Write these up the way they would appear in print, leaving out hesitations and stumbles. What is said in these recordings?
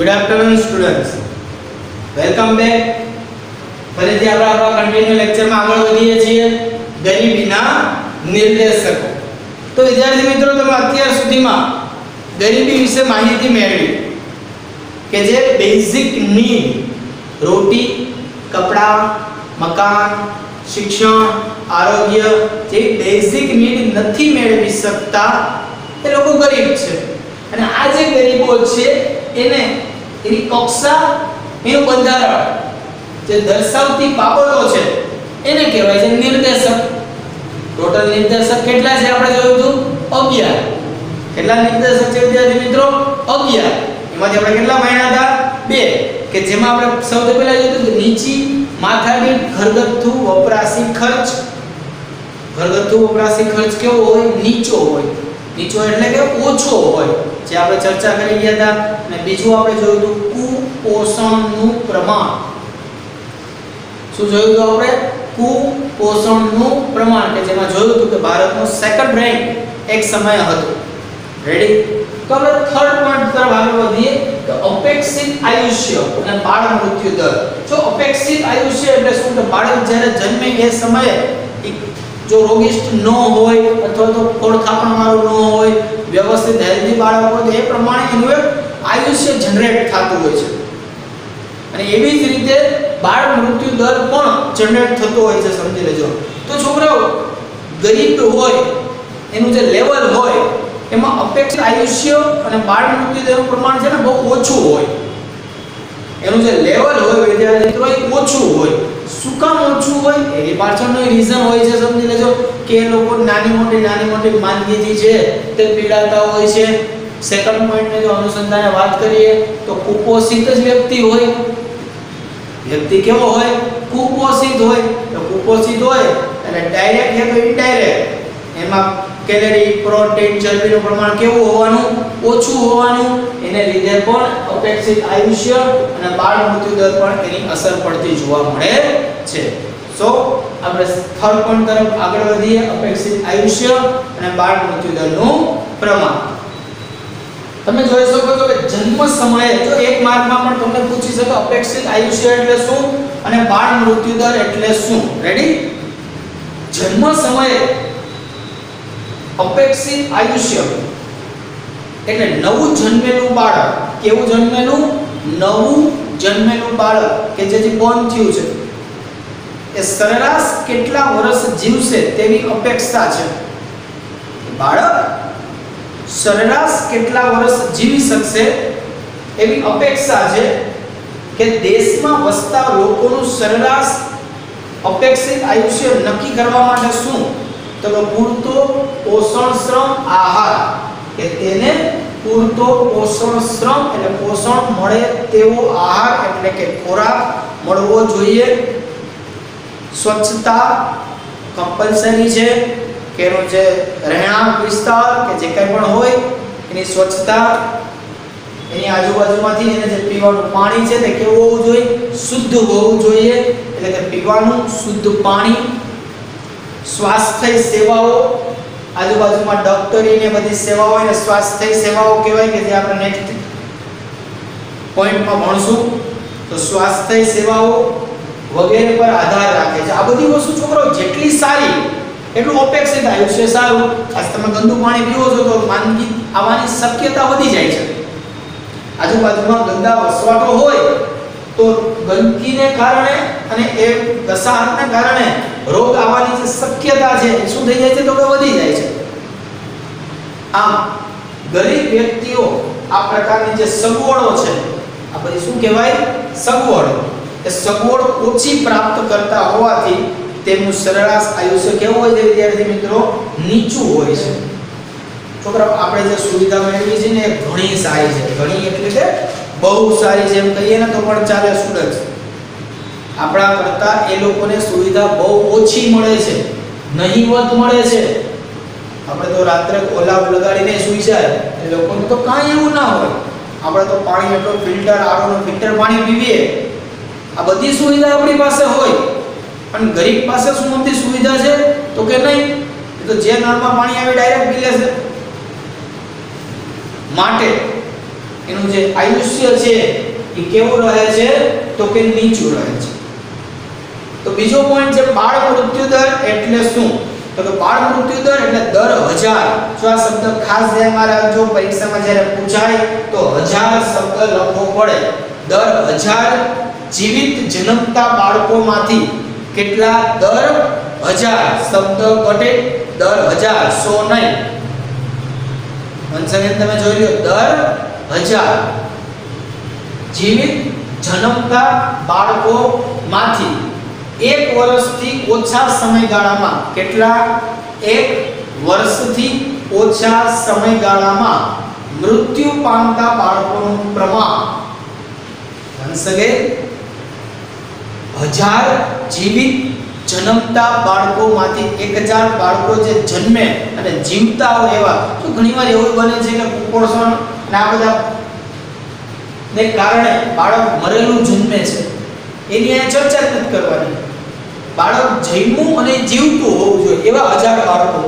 Good afternoon students. Welcome back. ફરીથી આપણે આપણા કન્ટિન્યુ લેક્ચરમાં આગળ વધીએ છીએ ગરીબીના નિર્દેશકો. તો વિદ્યાર્થી મિત્રો, તમે અત્યાર સુધીમાં ગરીબી વિશે માહિતી મેળવી કે જે બેઝિક નીડ રોટી, કપડા, મકાન, શિક્ષણ, આરોગ્ય જે બેઝિક નીડ નથી મેળવી શકતા એ લોકો ગરીબ છે. અને આ જે ગરીબો છે એને એની કક્ષા, એનું બંધારણ જે દર્શાવતી બાબતો છે એને કહેવાય છે નિર્દેશક. ટોટલ નિર્દેશક કેટલા છે આપણે જોયું હતું? 11. કેટલા નિર્દેશક છે વિદ્યાર્થી મિત્રો? 11. એમાંથી આપણે કેટલા માન્યા હતા? 2. કે જેમાં આપણે સૌથી પહેલા જોયું હતું કે નીચી માથાદીઠ ઘરગથ્થુ વપરાશી ખર્ચ. ઘરગથ્થુ વપરાશી ખર્ચ કેવો હોય? નીચો હોય. નીચો એટલે કે ઓછો હોય, જે આપણે ચર્ચા કરી ગયા હતા. અને બીજું આપણે જોયું હતું કુપોષણનું પ્રમાણ. શું જોયું હતું આપણે? કુપોષણનું પ્રમાણ, કે જેમાં જોયું હતું કે ભારતનો સેકન્ડ રેન્ક એક સમયે હતો. રેડી? તો આપણે થર્ડ પોઈન્ટ તરફ આગળ વધીએ કે અપેક્ષિત આયુષ્ય અને બાળ મૃત્યુ દર. જો અપેક્ષિત આયુષ્ય એટલે શું? કે બાળક જ્યારે જન્મે એ સમયે જો રોગિષ્ટ ન હોય અથવા તો ખોળખાપણ વાળું ન હોય, વ્યવસ્થિત હેલ્ધી બાળક હોય તો એ પ્રમાણે એનું એક આયુષ્ય જનરેટ થતું હોય છે. અને એવી જ રીતે બાળ મૃત્યુ દર પણ જનરેટ થતો હોય છે, સમજી લેજો. તો છોકરાઓ ગરીબ હોય એનું જે લેવલ હોય એમાં અપેક્ષિત આયુષ્ય અને બાળ મૃત્યુ દરનું પ્રમાણ છે ને બહુ ઓછું હોય. એનું જે લેવલ હોય વિદ્યાર્થી મિત્રો એ ઓછું હોય. શું કામ ઓછું હોય? એની પાછળનો રીઝન હોય છે, સમજી લેજો. કે એ લોકો નાની મોટી માંદગીથી છે તે પીડાતા હોય છે. સેકન્ડ પોઈન્ટને જો અનુસંધાને વાત કરીએ તો કુપોષિત જ વ્યક્તિ હોય. વ્યક્તિ કેવો હોય? કુપોષિત હોય. તો કુપોષિત હોય એટલે ડાયરેક્ટ કે તો ઇનડાયરેક્ટ એમાં કેલરી, પ્રોટીન, ચરબીનું પ્રમાણ કેવું હોવાનું? ઓછું હોવાનું. એને લીધે પણ અપેક્ષિત આયુષ્ય અને બાળ મૃત્યુ દર પર એની અસર પડતી જોવા મળે છે. સો આપણે થર્ડ પોઈન્ટ તરફ આગળ વધીએ, અપેક્ષિત આયુષ્ય અને બાળ મૃત્યુ દરનું પ્રમાણ. તમે જોઈ શકો છો કે જન્મ સમયે જો એક માર્કમાં પણ તમને પૂછી શકે અપેક્ષિત આયુષ્ય એટલે શું અને બાળ મૃત્યુ દર એટલે શું. રેડી? જન્મ સમયે અપેક્ષિત આયુષ્ય એટલે નવું જન્મેલું બાળક. કેવું જન્મેલું? નવું જન્મેલું બાળક કે જે બોર્ન થયું છે એ સરેરાશ કેટલા વર્ષ જીવશે તેવી અપેક્ષા છે. બાળક સરેરાશ કેટલા વર્ષ જીવી શકશે એવી અપેક્ષા છે. કે દેશમાં વસતા લોકોનું સરેરાશ અપેક્ષિત આયુષ્ય નક્કી કરવા માટે શું? તો પૂરતો પોષણક્ષમ આહાર, કે તેને પૂરતો પોષણક્ષમ એટલે પોષણ મળે તેવો આહાર એટલે કે ખોરાક મળવો જોઈએ. સ્વચ્છતા કમ્પલસરી છે, કે એનો જે રહેણાંક વિસ્તાર કે જે કંઈ પણ હોય એની સ્વચ્છતા, એની આજુબાજુમાંથી એને જે પીવાનું પાણી છે તે કેવું હોવું જોઈએ? શુદ્ધ હોવું જોઈએ. એટલે કે પીવાનું શુદ્ધ પાણી. સ્વાસ્થ્ય સેવાઓ, આજુબાજુમાં ડોક્ટરી ને બધી સેવાઓ એને સ્વાસ્થ્ય સેવાઓ કહેવાય, કે જે આપણે નેક્સ્ટ પોઈન્ટમાં ભણશું. તો સ્વાસ્થ્ય સેવાઓ વગેરે પર આધાર રાખે છે. આ બધી વસ્તુ છોકરાઓ જેટલી સારી એટલું અપેક્ષિત આયુષ્ય સારું. આજ તમે ગંદુ પાણી પીવો છો તો માંદગી આવવાની શક્યતા વધી જાય છે. આજુબાજુમાં ગંદા વસવાટો હોય તો ગંદકીને કારણે અને એ વસાહતને કારણે રોગ આવવાની જે શક્યતા છે શું થઈ જાય છે? તો કે વધી જાય છે. આમ ગરીબ વ્યક્તિઓ આ પ્રકારની જે સગવડો છે, આ બધી શું કહેવાય? સગવડો. એ સગવડ ઓછી પ્રાપ્ત કરતા હોવાથી તેમનું સરેરાશ આયુષ્ય કેવું હોય છે વિદ્યાર્થી મિત્રો? નીચું હોય છે. છોકરાઓ આપણે જે સુવિધા મેળવી છે ને એ ઘણી સારી છે. ઘણી એટલે કે બહુ સારી છે એમ કહીએ ને તો પણ ચાલે સ્ટુડન્ટ. આપણા કરતા એ લોકોને સુવિધા બહુ ઓછી મળે છે, નહીવત મળે છે. આપણે તો રાત્રે ઓલાવ લગાડીને સૂઈ જાય, એ લોકોને તો કાંઈ એવું ના હોય. આપણે તો પાણી એટલો ફિલ્ટર, આરોનું ફિલ્ટર પાણી પીવીએ. આ બધી સુવિધા આપણી પાસે હોય, પણ ગરીબ પાસે શું બધી સુવિધા છે? તો કે નહીં, એ તો જે નળમાં પાણી આવે ડાયરેક્ટ પી લે છે. માટે એનું જે આયુષ્ય છે એ કેવું રહે છે તો કે નીચું રહે છે. તો બીજો પોઈન્ટ છે બાળ મૃત્યુ દર એટલે શું? તો કે બાળ મૃત્યુ દર એટલે દર 1000. જો આ શબ્દ ખાસ ધ્યાનમાં રાખજો, પરીક્ષામાં જ્યારે પૂછાય તો 1000 શબ્દ લખવો પડે. દર 1000 જીવિત જન્મતા બાળકોમાંથી કેટલા? દર 1000 શબ્દ કટે દર 1000 100 નહીં. વંશગત તમે જોઈ લો, દર 1000 જીવિત જન્મતા બાળકોમાંથી 1 વર્ષથી ઓછા સમયગાળામાં કેટલા? 1 વર્ષથી ઓછા સમયગાળામાં મૃત્યુ પામતા બાળકોનું પ્રમાણ. વંશગત 1000 જીવિત જન્મતા બાળકોમાંથી 1000 બાળકો જે જન્મે અને જીવતા હોય એવા. તો ઘણીવાર એવું બને છે કે કુપોષણ અને આ બધા ને કારણે બાળક મરેલું જન્મે છે, એની આ ચર્ચા જ નથી કરવાની. બાળક જન્મ્યું અને જીવતું હોવું જોઈએ એવા 1000 બાળકો.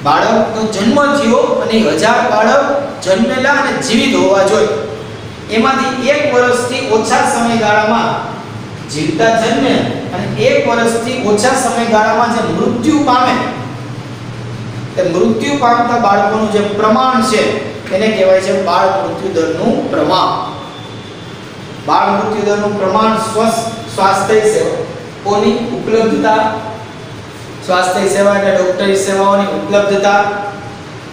બાળકનો જન્મ થયો અને 1000 બાળક જન્મેલા અને જીવિત હોવા જોઈએ. એમાંથી 1 વર્ષથી ઓછા સમયગાળામાં જીવતા જન્મે અને 1 વર્ષથી ઓછા સમયગાળામાં જે મૃત્યુ પામે, તે મૃત્યુ પામતા બાળકોનું જે પ્રમાણ છે એને કહેવાય છે બાળ મૃત્યુ દરનું પ્રમાણ. બાળ મૃત્યુ દરનું પ્રમાણ સ્વાસ્થ્ય સેવાઓની ઉપલબ્ધતા, સ્વાસ્થ્ય સેવા એટલે ડોક્ટરી સેવાઓની ઉપલબ્ધતા,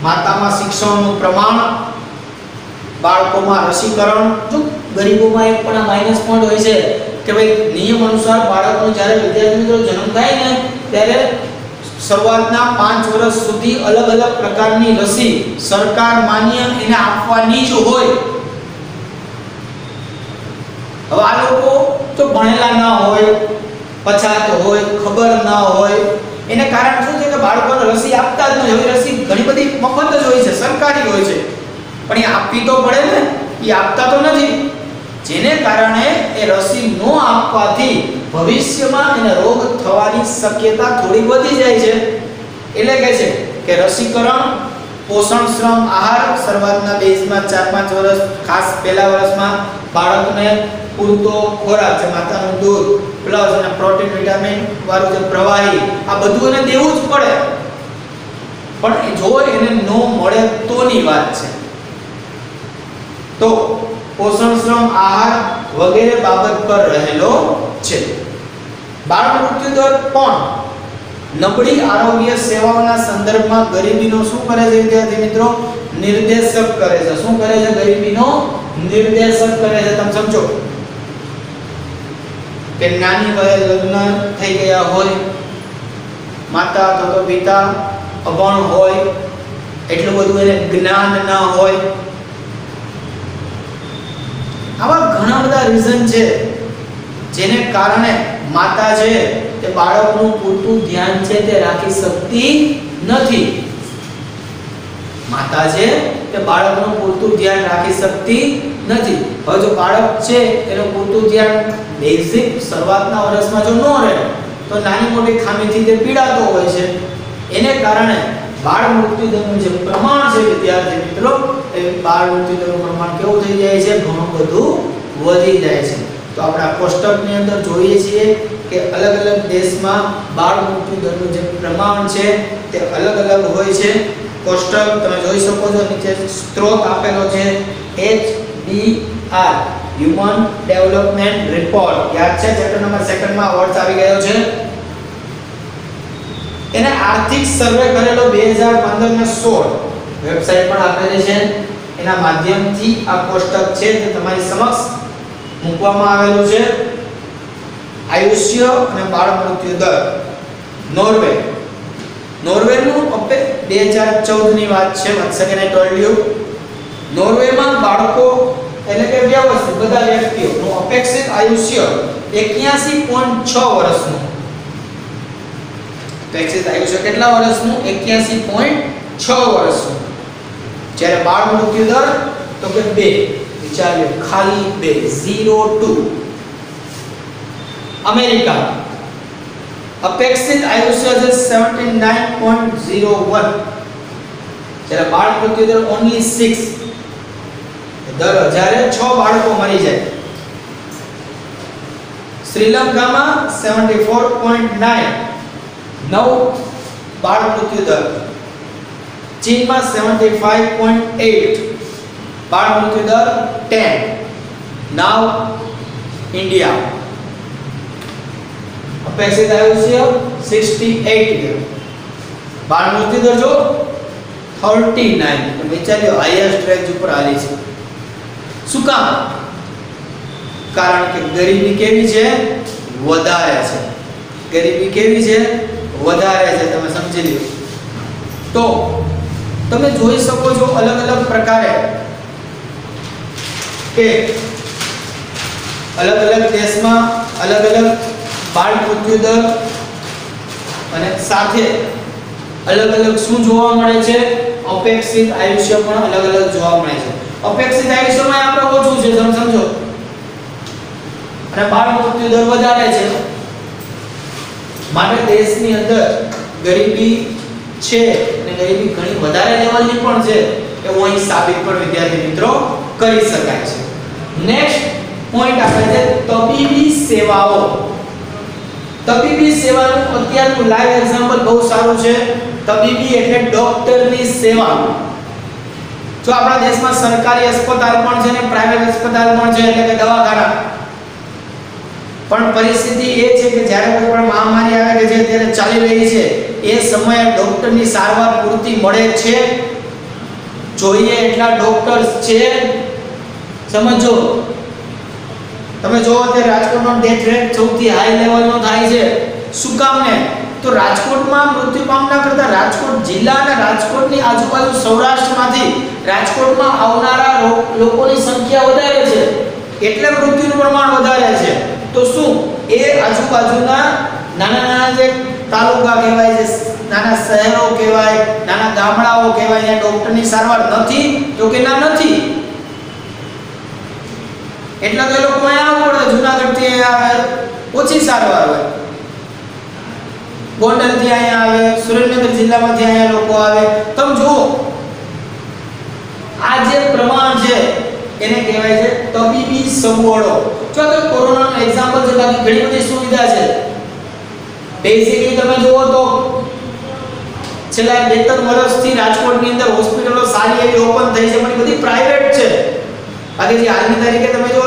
માતામાં શિક્ષણનું પ્રમાણ, બાળકોમાં રસીકરણ. જો ગરીબોમાં એક પણ આ માઈનસ પોઈન્ટ હોય છે કે ભાઈ નિયમ અનુસાર બાળકનો જ્યારે વિદ્યાર્થી મિત્રો જન્મ થાય ને ત્યારે શરૂઆતના 5 વર્ષ સુધી અલગ અલગ પ્રકારની રસી સરકાર માન્ય એને આપવાની જ હોય. હવે આ લોકો તો ભણેલા ન હોય, પછાત હોય, ખબર ન હોય, એને કારણ શું છે કે બાળકોને રસી આપતા જ નથી. હવે રસી ઘણી બધી મફત જ હોય છે, સરકારી હોય છે, પણ એ આપવી તો પડે ને, એ આપતા તો નથી. જેને કારણે એ રસી ન આપવાથી ભવિષ્યમાં એને રોગ થવાની શક્યતા થોડી વધી જાય છે. એટલે કહે છે કે રસીકરણ, પોષણક્ષમ આહાર શરૂઆતના બેઝમાં 4-5 વર્ષ, ખાસ પહેલા વર્ષમાં બાળકને પૂરતો ખોરાક છે, માતાનું દૂધ પ્લસ અને પ્રોટીન વિટામિન વાળું જે પ્રવાહી, આ બધું એને દેવું જ પડે. પણ જો એને ન મળે તોની વાત છે. તો પોષણક્ષમ આહાર વગેરે બાબત પર રહેલો છે. બાળ મૃત્યુ દર પણ નબળી આરોગ્ય સેવાઓના સંદર્ભમાં ગરીબીનો શું કરે છે વિદ્યાર્થી મિત્રો? નિર્દેશક કરે છે. શું કરે છે? ગરીબીનો નિર્દેશક કરે છે. તમે સમજો કે નાની વયે લગ્ન થઈ ગયા હોય, માતા અથવા તો પિતા અભણ હોય, એટલું બધું એને જ્ઞાન ના હોય, આવા ઘણા બધા રીઝન છે જેને કારણે માતા છે તે બાળકનું પૂરતું ધ્યાન છે તે રાખી શકતી નથી. માતા છે તે બાળકનું પૂરતું ધ્યાન રાખી શકતી નથી. હવે જો બાળક છે એનું પૂરતું ધ્યાન બેઝિક શરૂઆતના વર્ષમાં જો ન રહે તો નાની મોટી ખામીથી તે પીડાતો હોય છે. એને કારણે બાળ મૃત્યુ દરનું જે પ્રમાણ છે વિદ્યાર્થી મિત્રો, એ બાળ મૃત્યુ દરનું પ્રમાણ કેવું થઈ જાય છે? ઘણું બધું વધી જાય છે. તો આપણે આ કોષ્ટકની અંદર જોઈએ છીએ કે અલગ અલગ દેશમાં બાળ મૃત્યુ દરનું જે પ્રમાણ છે તે અલગ અલગ હોય છે. કોષ્ટક તમે જોઈ શકો છો, નીચે સ્ત્રોત આપેલો છે HDR હ્યુમન ડેવલપમેન્ટ રિપોર્ટ. યાદ છે? ચેપ્ટર નંબર 2 માં વર્ડ આવી ગયો છે. એને આર્થિક સર્વે કરેલો 2015 ને 16 વેબસાઈટ પણ આપેલી છે. એના માધ્યમથી આ કોષ્ટક છે તે તમારી સમક્ષ મૂકવામાં આવેલું છે. આયુષ્ય અને બાળ મૃત્યુ દર. નોર્વે. નોર્વેનું 2014 ની વાત છે. once again I told you, નોર્વેમાં બાળકો એટલે કે વ્યવસ્થિત બધા વ્યક્તિઓનું અપેક્ષિત આયુષ્ય 81.6 વર્ષનું. અપેક્ષિત આયુષ્ય કેટલા વર્ષનું? 81.6 વર્ષનું. જ્યારે બાળ મૃત્યુ દર તો કે 2. વિચાર્યો, ખાલી 2, 0.2. અમેરિકા અપેક્ષિત આયુષ્ય છે 79.01, જ્યારે બાળ મૃત્યુ દર only 6. દર 1000 6 બાળકો મરી જાય. શ્રીલંકામાં 74.9 બાળ મૃત્યુ દર. ચીનમાં 75.8 બાળ મૃત્યુ દર 10. નાવ ઇન્ડિયા અપેક્ષિત આયુષ્ય 68 બાળ મૃત્યુ દર જો 39. તો વિચાર્યો હાઈએસ્ટ રેન્જ ઉપર આલી છે. શું કામ? કારણ કે ગરીબી કેવી છે? વધારે છે. ગરીબી કેવી છે? વધારે છે. તમે સમજી લો. તો તમે જોઈ શકો છો અલગ અલગ પ્રકારે કે અલગ અલગ દેશમાં અલગ અલગ બાળ મૃત્યુ દર અને સાથે અલગ અલગ શું જોવા મળે છે? અપેક્ષિત આયુષ્ય પણ અલગ અલગ જોવા મળે છે. અપેક્ષિત આયુષ્યમાં આપણે ઓછું છે, તમે સમજો, અને બાળ મૃત્યુ દર વધારે છે. માટે દેશની અંદર ગરીબી છે અને ગરીબી ઘણી વધારે લેવલની પણ છે એવું અહીં સાબિત પણ વિદ્યાર્થી મિત્રો કરી શકાય છે. નેક્સ્ટ પોઈન્ટ આપણે છે તબીબી સેવાઓ. તબીબી સેવાનું અત્યારનું લાઈવ એક્ઝામ્પલ બહુ સારું છે. તબીબી એટલે ડોક્ટરની સેવા. જો આપણા દેશમાં સરકારી अस्पताल પણ છે ને પ્રાઇવેટ अस्पताल પણ છે, એટલે કે દવાખાના. પણ પરિસ્થિતિ એ છે કે જ્યારે કોઈ પણ મહામારી આવે કે જે અત્યારે ચાલી રહી છે એ સમયે ડોક્ટરની સારવાર પૂરતી મળે છે? જોઈએ એટલા ડોક્ટર્સ છે? સમજો. તમે જો કે રાજકોટનો ડેથ રેટ સૌથી હાઈ લેવલનો થાય છે. શું કામ ને? તો રાજકોટમાં મૃત્યુ પામના કરતા રાજકોટ જિલ્લા અને રાજકોટની આજુબાજુ સૌરાષ્ટ્રમાંથી રાજકોટમાં આવનારા લોકોની સંખ્યા વધારે છે, એટલે મૃત્યુનું પ્રમાણ વધારે છે. તો શું એ આજુબાજુના નાના નાના જે તાલુકા કહેવાય છે, નાના શહેરો કહેવાય, નાના ગામડાઓ કહેવાય, ત્યાં ડોક્ટરની સારવાર નથી? તો કે ના, નથી. એટલે તો એ લોકો અહીંયા આવવું પડે. જૂનાગઢથી અહીંયા આવે, ઓછી સારવાર હોય. ગોંડલથી અહીંયા આવે, સુરેન્દ્રનગર જિલ્લામાંથી અહીંયા લોકો આવે. તમે જુઓ આ જે પ્રમાણ છે એને કહેવાય છે તબીબી સગવડો. જો કે કોરોનાનું એક્ઝામ્પલ છે, બાકી ઘણી બધી સુવિધા છે. બેઝિકલી તમે જુઓ તો છેલ્લા 2-3 વર્ષથી રાજકોટની અંદર હોસ્પિટલો સારી એવી ઓપન થઈ છે, પણ બધી પ્રાઇવેટ છે. બાકી જે હાલની તારીખે તમે જો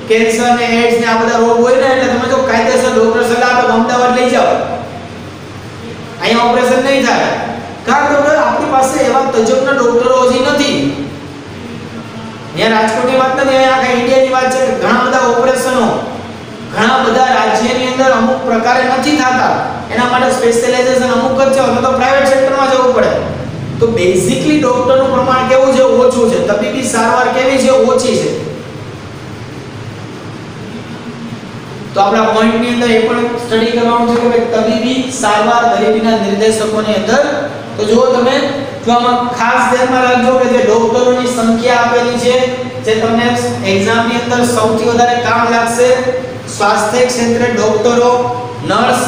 કેન્સર ને એડ્સ ને આ બધા રોગ હોય ને, એટલે તમે જો કાયદેસર ડોક્ટર સલાહ આપે અમદાવાદ લઈ જાઓ, અહીંયા ઓપરેશન નહીં થાય. કારણ કે આપણી પાસે એવા તજજ્ઞ ડોક્ટરો હજી નથી. અહીંયા રાજકોટની વાત નથી, અહીંયા આખા ઇન્ડિયાની વાત છે કે ઘણા બધા ઓપરેશનો ઘણા બધા રાજ્યની અંદર અમુક પ્રકારે નથી થતા. એના માટે સ્પેશિયલાઇઝેશન અમુક જ છે, અથવા તો પ્રાઇવેટ સેક્ટરમાં જવું પડે. તો બેઝિકલી ડોક્ટરનું પ્રમાણ કેવું છે? ઓછું છે. તબીબી સારવાર કેવી છે? ઓછી છે. તો આપણા પોઈન્ટની અંદર એ પણ સ્ટડી કરવાનું છે કે ભાઈ તબીબી સારવાર ગરીબીના નિર્દેશકોની અંદર. તો જો તમે જો આમાં ખાસ ધ્યાનમાં રાખજો કે જે ડોક્ટરોની સંખ્યા આપેલી છે, જે તમને એક્ઝામની અંદર સૌથી વધારે કામ લાગશે. સ્વાસ્થ્ય ક્ષેત્રે ડોક્ટરો, નર્સ,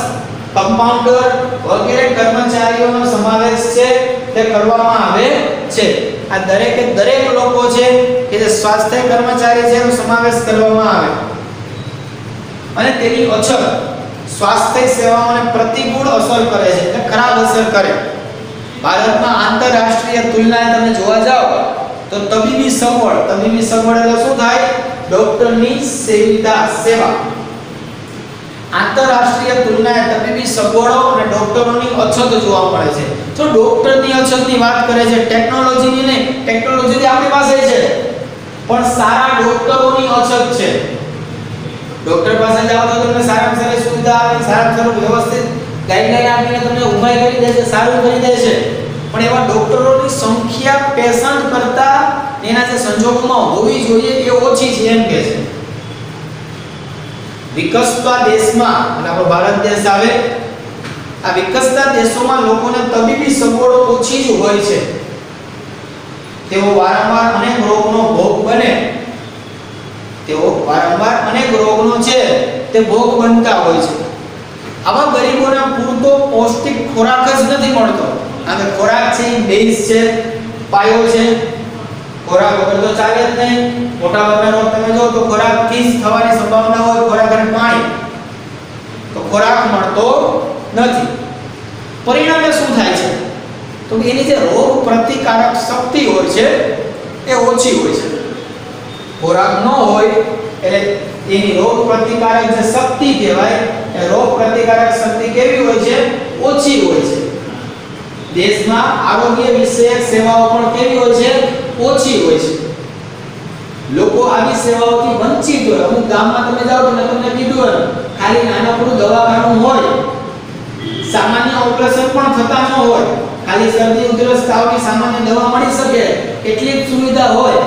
કમ્પાઉન્ડર વગેરે કર્મચારીઓનો સમાવેશ છે તે કરવામાં આવે છે. આ દરેકે દરેક લોકો છે કે જે સ્વાસ્થ્ય કર્મચારી છે એનો સમાવેશ કરવામાં આવે. અને તેની અછત સ્વાસ્થ્ય સેવાઓને પ્રતિકૂળ અસર કરે છે, એટલે ખરાબ અસર કરે. ભારતમાં આંતરરાષ્ટ્રીય તુલનાએ તમે જોવા જાઓ તો તબીબી સગવડ એટલે શું થાય? ડોક્ટરની સેવા. આંતરરાષ્ટ્રીય તુલનાએ તબીબી સગવડો અને ડોક્ટરોની અછત જોવા મળે છે. જો ડોક્ટરની અછતની વાત કરે છે, ટેકનોલોજીની નહીં. ટેકનોલોજી આપણી પાસે છે, પણ સારા ડોક્ટરોની અછત છે. ડોક્ટર પાસે જાઓ તો તમને સારામાં સારી સુવિધા આપે, સારામાં સારું વ્યવસ્થિત ગાઈડલાઈન આપીને તમને ઉપાય કરી દે છે, સારું કરી દે છે. પણ એવા ડોક્ટરોની સંખ્યા પેશન્ટ કરતા એના જે સંજોગોમાં હોવી જોઈએ એ ઓછી છે એમ કહે છે. વિકસતા દેશમાં, અને આપણો ભારત દેશ આવે, આ વિકસતા દેશોમાં લોકોને તબીબી સગવડો ઓછી જ હોય છે. તેઓ વારંવાર અનેક રોગનો ભોગ બને. તેઓ વારંવાર અનેક રોગનો છે તે ભોગ બનતા હોય છે. આવા ગરીબોને પૂરતો પૌષ્ટિક ખોરાક જ નથી મળતો. આ ખોરાક છે એ બેઝ છે, પાયો છે. ખોરાક વગર તો ચાલે જ નહીં. મોટાભાગના રોગ તમે જો તો ખોરાકથી જ થવાની સંભાવના હોય, ખોરાક અને પાણી. તો ખોરાક મળતો નથી. પરિણામે શું થાય છે તો એની જે રોગ પ્રતિકારક શક્તિ હોય છે એ ઓછી હોય છે. ખોરાક ન હોય એટલે એની રોગ પ્રતિકારક જે શક્તિ કહેવાય એ રોગ પ્રતિકારક શક્તિ કેવી હોય છે? ઓછી હોય છે. દેશમાં આરોગ્ય વિષયક સેવાઓ પણ કેવી હોય છે? ઓછી હોય છે. લોકો આવી સેવાઓથી વંચિત હોય. અમુક ગામમાં તમે જાઓ તો મેં તમને કીધું ખાલી નાનકડું દવાખાનું હોય, સામાન્ય ઓપરેશન પણ થતા ન હોય, ખાલી શરદી ઉધરસ તાવની સામાન્ય દવા મળી શકે એટલી જ સુવિધા હોય.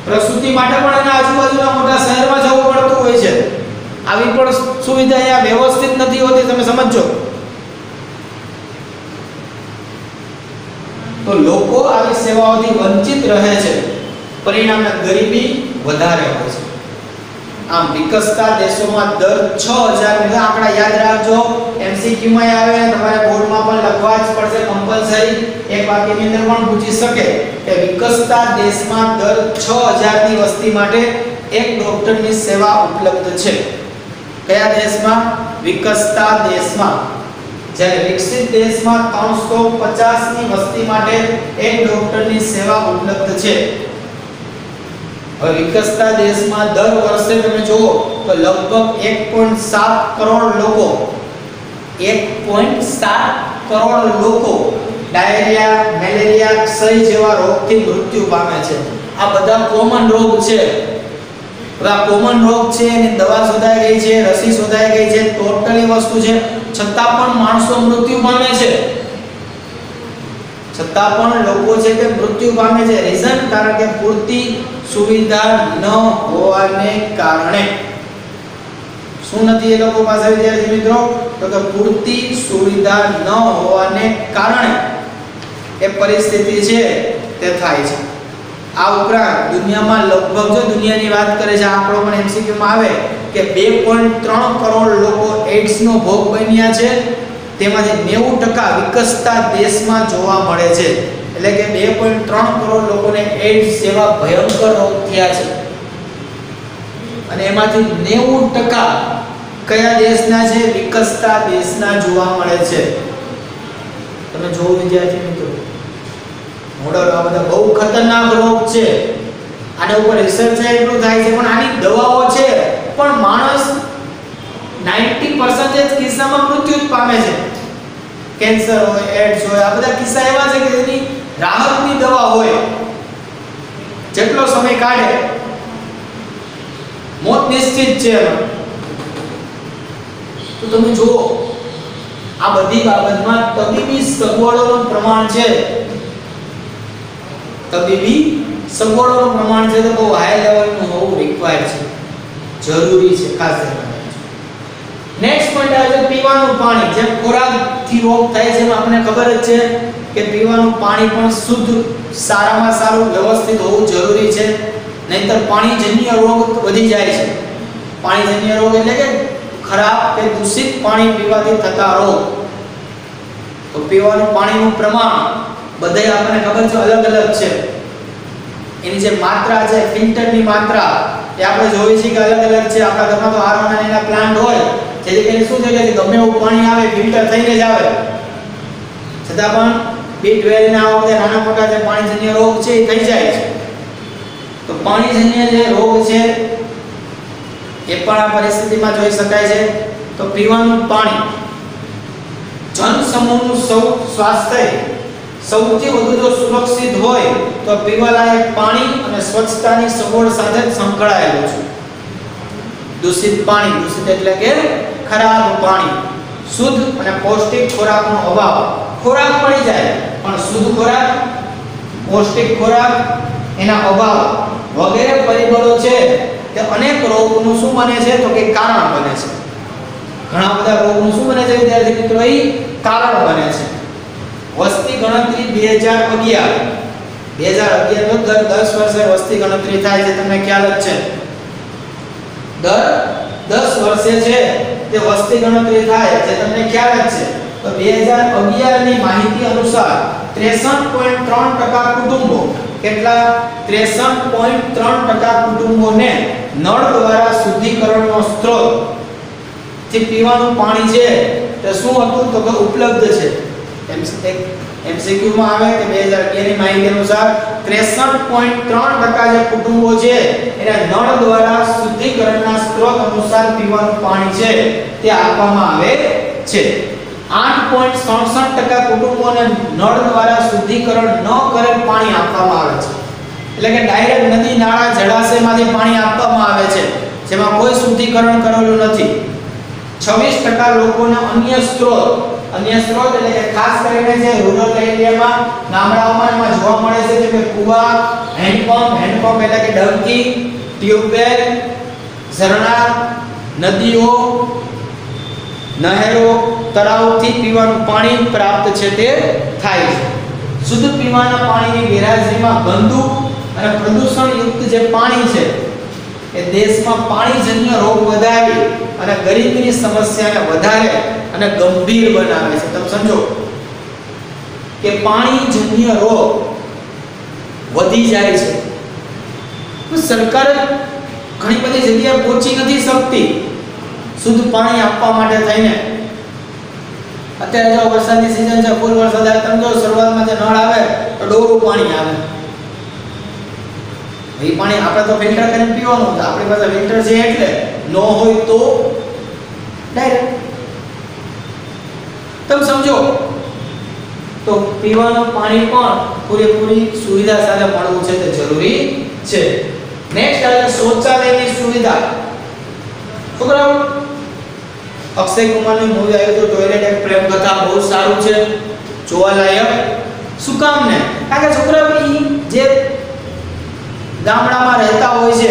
પ્રસૂતિ માટે પણ એના આજુબાજુના મોટા શહેરમાં જવું પડતું હોય છે. આવી પણ સુવિધા અહીંયા વ્યવસ્થિત નથી હોતી, તમે સમજો. તો લોકો આવી સેવાઓથી વંચિત રહે છે. પરિણામે ગરીબી વધારે હોય છે. આમ વિકસતા દેશોમાં દર 6000 ની આંકડા યાદ રાખજો. એમસીક્યુ માં આવે, તમારે બોર્ડમાં પણ લખવા જ પડશે કમ્પલસરી. એક વાક્યની અંદર પણ પૂછી શકે કે વિકસતા દેશમાં દર 6000 ની વસ્તી માટે એક ડોક્ટરની સેવા ઉપલબ્ધ છે. કયા દેશમાં? વિકસતા દેશમાં. જ્યારે વિકસિત દેશમાં 350 ની વસ્તી માટે એક ડોક્ટરની સેવા ઉપલબ્ધ છે. હવે વિકસતા દેશમાં દર વર્ષે તમે જુઓ તો લગભગ 1.7 કરોડ લોકો 1.7 કરોડ લોકો ડાયરિયા, મેલેરિયા, ક્ષય જેવા રોગથી મૃત્યુ પામે છે. આ બધા કોમન રોગ છે. આ કોમન રોગ છે, એની દવા શોધાઈ ગઈ છે, રસી શોધાઈ ગઈ છે, ટોટલી વસ્તુ છે, છતાં પણ માણસો મૃત્યુ પામે છે. છતાં પણ લોકો છે તે મૃત્યુ પામે છે. રીઝન? કારણ કે પૂરતી સુવિધા ન હોવાને કારણે. શું નથી એ લોકો પાસે વિદ્યાર્થી મિત્રો? તો કે પૂરતી સુવિધા ન હોવાને કારણે એ પરિસ્થિતિ છે તે થાય છે. આ ઉપરાંત દુનિયામાં લગભગ, જો દુનિયાની વાત કરે છે, આંકડો પણ એમસીક્યુ માં આવે કે 2.3 કરોડ લોકો એડ્સ નો ભોગ બન્યા છે. તેમાંથી 90% વિકસતા દેશમાં જોવા મળે છે. એટલે કે 2.3 કરોડ લોકોને એડ્સ જેવા ભયંકર રોગ થયા છે. અને એમાંથી 90% કયા દેશના છે? વિકસતા દેશના જોવા મળે છે. તમે જોવો વિદ્યાર્થી મિત્રો, મોડલ આ બધા બહુ ખતરનાક રોગ છે. આના ઉપર રિસર્ચ એટલું થાય છે, પણ આની દવાઓ છે, પણ માણસ 90% કિસ્સામાં મૃત્યુ જ પામે છે. કેન્સર હોય, એડ્સ હોય, આ બધા કિસ્સા એવા છે કે એની રાહતની દવા હોય, જેટલો સમય કાઢે મોત નિશ્ચિત છે. તો તમે જુઓ આ બધી બાબતમાં તબીબી સગવડોનું પ્રમાણ છે. તબીબી સગવડોનું પ્રમાણ છે તો બહુ હાઈ લેવલનું હોવું રિક્વાયર્ડ છે, જરૂરી છે, ખાસ ધ્યાન. નેક્સ્ટ પોઈન્ટ આવે છે પીવાનું પાણી. જેમ ખોરાકથી રોગ થાય છે, એમ આપણને ખબર જ છે કે પીવાનું પાણી પણ શુદ્ધ, સારામાં સારું, વ્યવસ્થિત હોવું જરૂરી છે. નહીંતર પાણીજન્ય રોગ વધી જાય છે. પાણીજન્ય રોગ એટલે કે ખરાબ કે દૂષિત પાણી પીવાથી થતા રોગ. તો પીવાનું પાણીનું પ્રમાણ બધે આપણને ખબર છે અલગ અલગ છે. એની જે માત્રા છે, ફિલ્ટરની માત્રા, એ આપણે જોઈએ છીએ કે અલગ અલગ છે. આપણા ઘરમાં તો આરોના એના પ્લાન્ટ હોય, જેથી કરીને શું થાય કે ગમે એવું પાણી આવે ફિલ્ટર થઈને જ આવે. છતાં પણ B12 ના આવા બધા નાના મોટા જે પાણીજન્ય રોગ છે એ થઈ જાય છે. તો પાણીજન્ય જે રોગ છે એ પણ આ પરિસ્થિતિમાં જોઈ શકાય છે. તો પીવાનું પાણી, જનસમૂહનું સ્વાસ્થ્ય સૌથી વધુ જો સુરક્ષિત હોય તો પીવાલાયક પાણી અને સ્વચ્છતાની સગવડ સાથે સંકળાયેલું છે. દૂષિત પાણી, દૂષિત એટલે કે ખરાબ પાણી, શુદ્ધ અને પૌષ્ટિક ખોરાકનો અભાવ. ખોરાક મળી જાય પણ શુદ્ધ ખોરાક, પૌષ્ટિક ખોરાક એના અભાવ વગેરે પરિબળો છે કે અનેક રોગોનું શું બને છે તો કે કારણ બને છે. ઘણા બધા રોગોનું શું બને છે વિદ્યાર્થી મિત્રો? એ કારણ બને છે. વસ્તી ગણતરી 2011 નો દર 10 વર્ષે વસ્તી ગણતરી થાય છે, તમને ખ્યાલ જ છે. દર 10 વર્ષે છે તે વસ્તી ગણતરી થાય છે, તમને ખ્યાલ જ છે. તો 2011 ની માહિતી અનુસાર 63.3% કુટુંબો કેટલા 63.3% કુટુંબોને નળ દ્વારા શુદ્ધિકરણનો સ્ત્રોત થી પીવાનું પાણી છે તે શું હતું તો કે ઉપલબ્ધ છે. MCQ માં આવે કે 2011 ની માહિતી અનુસાર 63.3% જે કુટુંબો છે એને નળ દ્વારા શુદ્ધિકરણના સ્ત્રોત અનુસાર પીવાનું પાણી છે તે આપવામાં આવે છે. 8.67% કુટુંબોને નળ દ્વારા શુદ્ધિકરણ ન કરેલ પાણી આપવામાં આવે છે. એટલે કે ડાયરેક્ટ નદી નાળા જળાશયમાંથી પાણી આપવામાં આવે છે જેમાં કોઈ શુદ્ધિકરણ કરેલું નથી. 26% લોકોને અન્ય સ્ત્રોત એટલે કે ખાસ કરીને જે રૂરલ એરિયામાં ગામડાઓમાં એમાં જોવા મળે છે જેમ કે કુવા, હેન્ડપંપ એટલે કે ડંકી, ટ્યુબવેલ, ઝરણા, નદીઓ, નહેરો, તળાવથી પીવાનું પાણી પ્રાપ્ત છે તે થાય છે. શુદ્ધ પીવાના પાણીની ગેરહાજરીમાં ગંદુ અને પ્રદૂષણયુક્ત જે પાણી છે એ દેશમાં પાણીજન્ય રોગ વધારી અને ગરીબીની સમસ્યાને વધારે અને ગંભીર બનાવે છે. તમે સમજો કે પાણીજન્ય રોગ વધી જાય છે તો સરકાર ઘણી બધી જગ્યાએ પહોંચી નથી શકતી શુદ્ધ પાણી આપવા માટે થઈને. અત્યારે જો વરસાદની સીઝન છે, ફૂલ વરસાદ આવે, તમે જો શરૂઆતમાં જે નળ આવે તો ડોરું પાણી આવે. એ પાણી આપણે તો ફિલ્ટર કરીને પીવાનું હતું, આપણી પાસે ફિલ્ટર છે એટલે ન હોય તો ડાયરેક્ટ. તમે સમજો તો પીવાનું પાણી પણ પૂરેપૂરી સુવિધા સાથે મળવું છે તે જરૂરી છે. નેક્સ્ટ આવે શૌચાલયની સુવિધા. છોકરાઓ અક્ષય કુમારની મૂવી આવ્યું તો ટોયલેટ એક પ્રેમ કથા, બહુ સારું છે, જોવાલાયક. શું કામ ને? કારણ કે છોકરાઓ જે ગામડામાં રહેતા હોય છે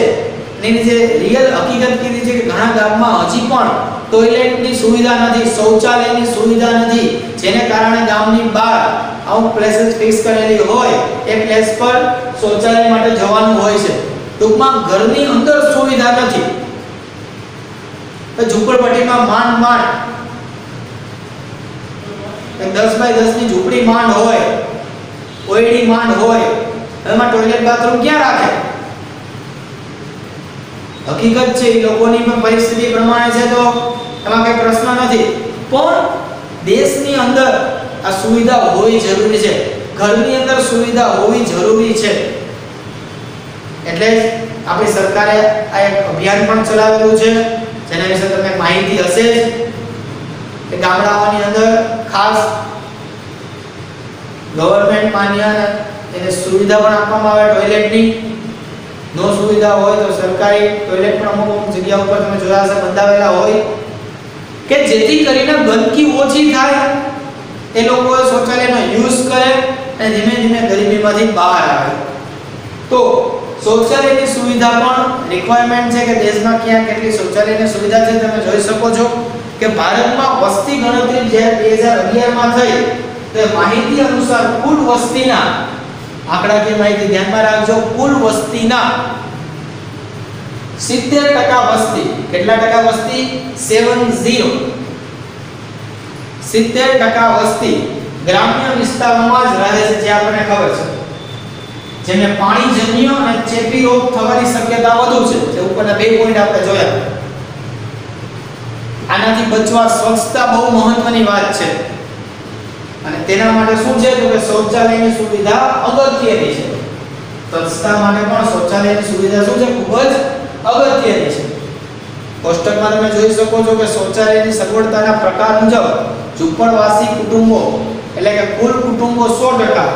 એની જે રિયલ હકીકત કીધી છે કે ઘણા ગામમાં હજી પણ ટોયલેટની સુવિધા નથી, શૌચાલયની સુવિધા નથી, જેને કારણે ગામની બહાર આવું પ્લેસીસ ફિક્સ કરેલી હોય એ પ્લેસ પર શૌચાલય માટે જવાનું હોય છે. ટૂંકમાં ઘરની અંદર સુવિધા નથી. ઝૂંપડપટ્ટીમાં માંડ 10 બાય 10 ની ઝૂંપડી માંડ હોય, ઓયડી માંડ હોય, એમાં ટોયલેટ બાથરૂમ ક્યાં રાખે? હકીકત છે એ લોકોની પણ પરિસ્થિતિ પ્રમાણે છે તો એમાં કઈ પ્રશ્ન નથી, પણ દેશની અંદર આ સુવિધા હોવી જરૂરી છે, ઘરની અંદર સુવિધા હોવી જરૂરી છે. એટલે આપણી સરકારે આ એક અભિયાન પણ ચલાવેલું છે જેના વિશે તમને માહિતી હશે કે ગામડાઓની અંદર ખાસ ગવર્નમેન્ટ માન્ય એને સુવિધા પણ આપવામાં આવે ટોયલેટની. નો સુવિધા હોય તો સરકારી ટોયલેટ પણ અમુક જગ્યા ઉપર તમે જોયા હશે બંધાવેલા હોય કે જેથી કરીને ગંદકી ઓછી થાય, એ લોકો શૌચાલયનો યુઝ કરે અને ધીમે ધીમે ગરીબીમાંથી બહાર આવે. તો શૌચાલયની સુવિધા પણ રિક્વાયરમેન્ટ છે કે દેશમાં ક્યાં કેટલી શૌચાલયની સુવિધા છે. તમે જોઈ શકો છો કે ભારતમાં વસ્તી ગણતરી જે 2011 માં થઈ તે માહિતી અનુસાર કુલ વસ્તીના આંકડાકીય માહિતી ધ્યાનમાં રાખજો, કુલ વસ્તીના 70% વસ્તી, કેટલા ટકા વસ્તી? 70% વસ્તી ગ્રામ્ય વિસ્તારોમાં જ રહે છે, જે આપણને ખબર છે, જેને પાણીજન્ય અને ચેપી રોગ થવાની શક્યતા વધુ છે. જે ઉપરના 2 પોઈન્ટ આપણે જોયા. આનાથી બચવા સ્વચ્છતા બહુ મહત્વની વાત છે અને તેના માટે શું છે તો કે શૌચાલયની સુવિધા અગત્યની છે. સ્વચ્છતા માટે પણ શૌચાલયની સુવિધા શું છે? ખૂબ જ અગત્યની છે. કોષ્ટકમાં તમે જોઈ શકો છો કે શૌચાલયની સગવડતાના પ્રકાર મુજબ ઝૂંપડવાસી કુટુંબો એટલે કે કુલ કુટુંબો 100%,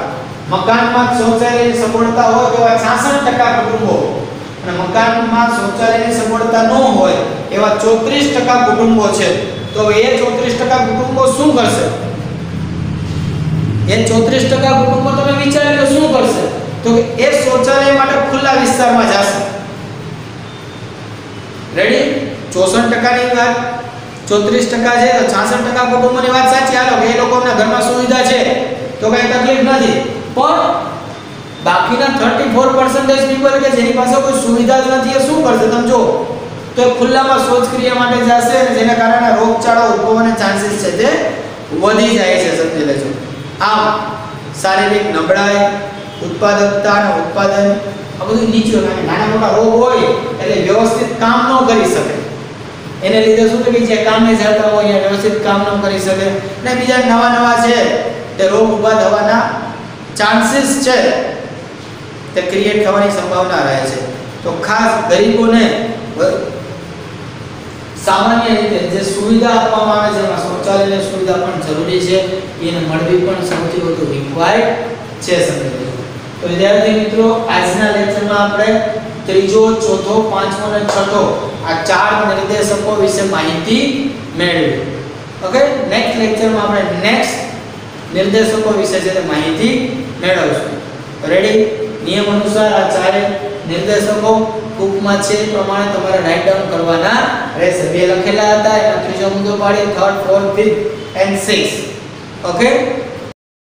મકાનમાં શૌચાલયની સગવડતા હોય તો 66% કુટુંબો અને મકાનમાં શૌચાલયની સગવડતા ન હોય એવા 34% કુટુંબો છે. તો એ 34% કુટુંબો શું કરશે? એ 34% કુટુંબો તમે વિચારી લો શું કરશે? તો કે એ શૌચાલય માટે ખુલ્લા વિસ્તારમાં જશે. રેડી? 64% ની વાત 34% છે તો 66% કુટુંબોની વાત સાચી. હાલો એ લોકોના ઘરમાં સુવિધા છે તો કઈ તકલીફ નથી, પણ બાકીના 34% પીપલ કે જેની પાસે કોઈ સુવિધા જ નથી એ શું કરશે? તમે જો તો ખુલ્લામાં શૌચક્રિયા માટે જશે અને જેના કારણે રોગચાળો ઉદ્ભવવાના ચાન્સીસ છે તે વધી જાય છે. સમજી લેજો. આમ શારીરિક નબળાઈ, ઉત્પાદકતા અને ઉત્પાદન આ બધું નીચું આવે. નાના મોટા રોગ હોય એટલે વ્યવસ્થિત કામ ન કરી શકે, એને લીધે શું કે જે કામ ને ચાલતા હોય એ વ્યવસ્થિત કામ ન કરી શકે. અને બીજા નવા છે તે રોગ ઊભા થવાના ચાન્સીસ છે તે ક્રિએટ થવાની સંભાવના રહે છે. તો ખાસ ગરીબોને સામાન્ય રીતે જે સુવિધા આપવામાં આવે છે એમાં શૌચાલયની સુવિધા પણ જરૂરી છે, એને મળવી પણ સૌથી વધુ રિક્વાયર્ડ છે. સમજો તો વિદ્યાર્થી મિત્રો, આજના લેક્ચરમાં આપણે ત્રીજો, ચોથો, પાંચમો અને છઠ્ઠો આ ચાર નિર્દેશકો વિશે માહિતી મેળવી. ઓકે, નેક્સ્ટ લેક્ચરમાં આપણે નેક્સ્ટ નિર્દેશકો વિશે જે માહિતી મેળવશું. રેડી? નિયમ અનુસાર આ ચારે નિર્દેશકો બુકમાં છે એ પ્રમાણે તમારે રાઇટ ડાઉન કરવાના રહેશે. બે લખેલા હતા, એમાં ત્રીજો મુદ્દો પાડી 3rd 4th 5th and 6th. Okay.